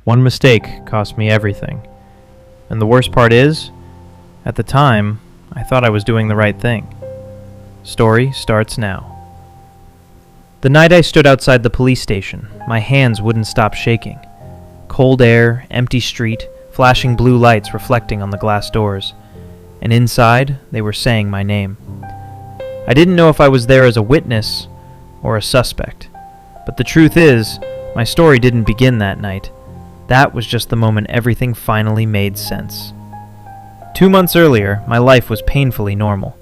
One mistake cost me everything. And the worst part is, at the time, I thought I was doing the right thing. Story starts now. The night I stood outside the police station, my hands wouldn't stop shaking. Cold air, empty street, flashing blue lights reflecting on the glass doors. And inside, they were saying my name. I didn't know if I was there as a witness or a suspect. But the truth is, my story didn't begin that night. That was just the moment everything finally made sense. 2 months earlier, my life was painfully normal.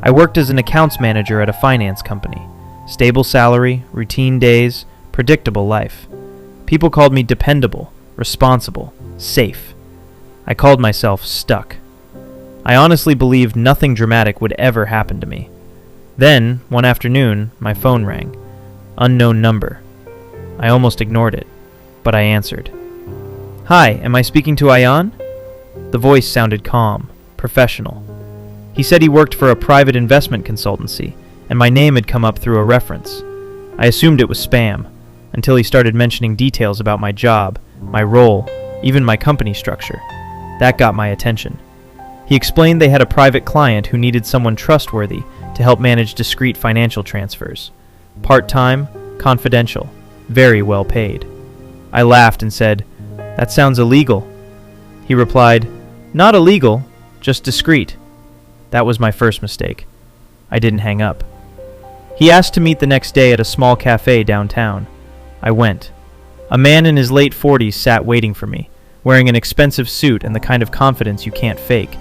I worked as an accounts manager at a finance company. Stable salary, routine days, predictable life. People called me dependable, responsible, safe. I called myself stuck. I honestly believed nothing dramatic would ever happen to me. Then, one afternoon, my phone rang. Unknown number. I almost ignored it, but I answered. "Hi, am I speaking to Ayan?" The voice sounded calm, professional. He said he worked for a private investment consultancy, and my name had come up through a reference. I assumed it was spam, until he started mentioning details about my job, my role, even my company structure. That got my attention. He explained they had a private client who needed someone trustworthy to help manage discrete financial transfers. Part-time, confidential, very well paid. I laughed and said, "That sounds illegal." He replied, "Not illegal, just discreet." That was my first mistake. I didn't hang up. He asked to meet the next day at a small cafe downtown. I went. A man in his late 40s sat waiting for me, wearing an expensive suit and the kind of confidence you can't fake.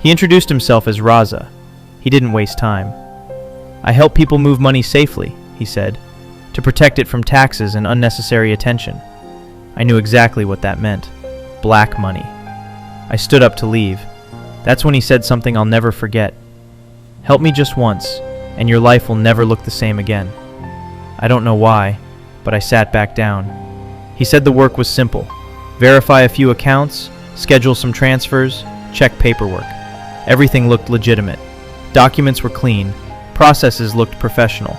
He introduced himself as Raza. He didn't waste time. "I help people move money safely," he said, "to protect it from taxes and unnecessary attention." I knew exactly what that meant. Black money. I stood up to leave. That's when he said something I'll never forget. "Help me just once, and your life will never look the same again." I don't know why, but I sat back down. He said the work was simple. Verify a few accounts, schedule some transfers, check paperwork. Everything looked legitimate. Documents were clean. Processes looked professional.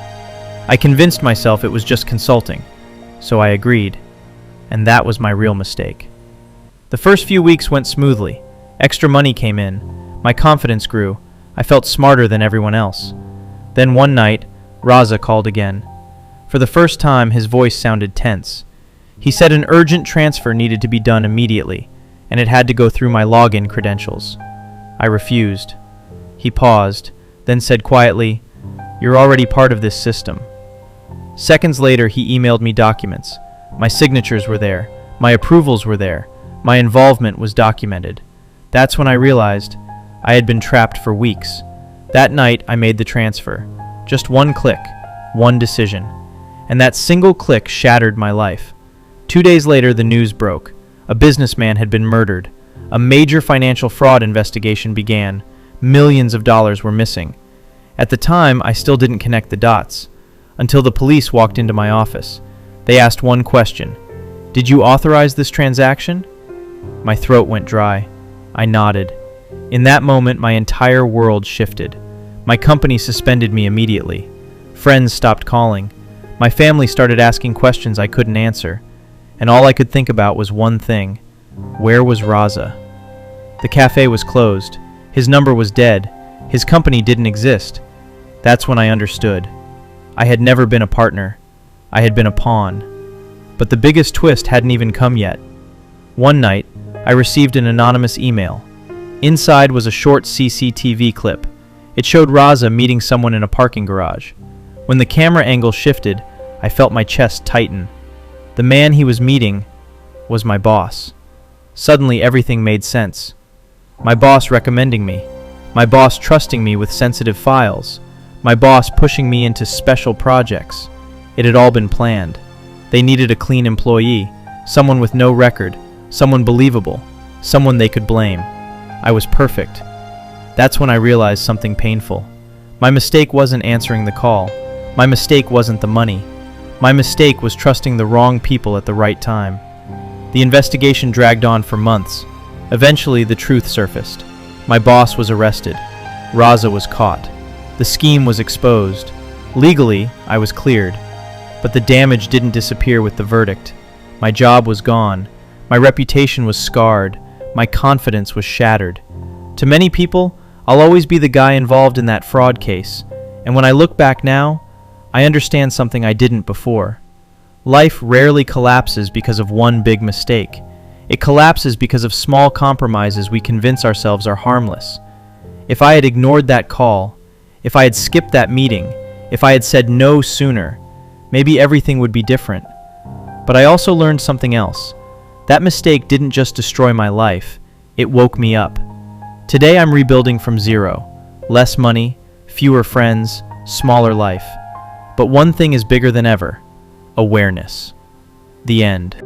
I convinced myself it was just consulting, so I agreed. And that was my real mistake. The first few weeks went smoothly. Extra money came in. My confidence grew. I felt smarter than everyone else. Then one night, Raza called again. For the first time, his voice sounded tense. He said an urgent transfer needed to be done immediately, and it had to go through my login credentials. I refused. He paused, then said quietly, "You're already part of this system." Seconds later, he emailed me documents. My signatures were there. My approvals were there. My involvement was documented. That's when I realized I had been trapped for weeks. That night, I made the transfer. Just one click, one decision. And that single click shattered my life. 2 days later, the news broke. A businessman had been murdered. A major financial fraud investigation began. Millions of dollars were missing. At the time, I still didn't connect the dots. Until the police walked into my office. They asked one question. "Did you authorize this transaction?" My throat went dry. I nodded. In that moment, my entire world shifted. My company suspended me immediately. Friends stopped calling. My family started asking questions I couldn't answer. And all I could think about was one thing. Where was Raza? The cafe was closed. His number was dead. His company didn't exist. That's when I understood. I had never been a partner. I had been a pawn. But the biggest twist hadn't even come yet. One night, I received an anonymous email. Inside was a short CCTV clip. It showed Raza meeting someone in a parking garage. When the camera angle shifted, I felt my chest tighten. The man he was meeting was my boss. Suddenly, everything made sense. My boss recommending me. My boss trusting me with sensitive files. My boss pushing me into special projects. It had all been planned. They needed a clean employee, someone with no record, someone believable, someone they could blame. I was perfect. That's when I realized something painful. My mistake wasn't answering the call. My mistake wasn't the money. My mistake was trusting the wrong people at the right time. The investigation dragged on for months. Eventually, the truth surfaced. My boss was arrested. Raza was caught. The scheme was exposed. Legally, I was cleared. But the damage didn't disappear with the verdict. My job was gone. My reputation was scarred. My confidence was shattered. To many people, I'll always be the guy involved in that fraud case, and when I look back now, I understand something I didn't before. Life rarely collapses because of one big mistake. It collapses because of small compromises we convince ourselves are harmless. If I had ignored that call, if I had skipped that meeting, if I had said no sooner, maybe everything would be different. But I also learned something else. That mistake didn't just destroy my life, it woke me up. Today I'm rebuilding from zero. Less money, fewer friends, smaller life. But one thing is bigger than ever: awareness. The end.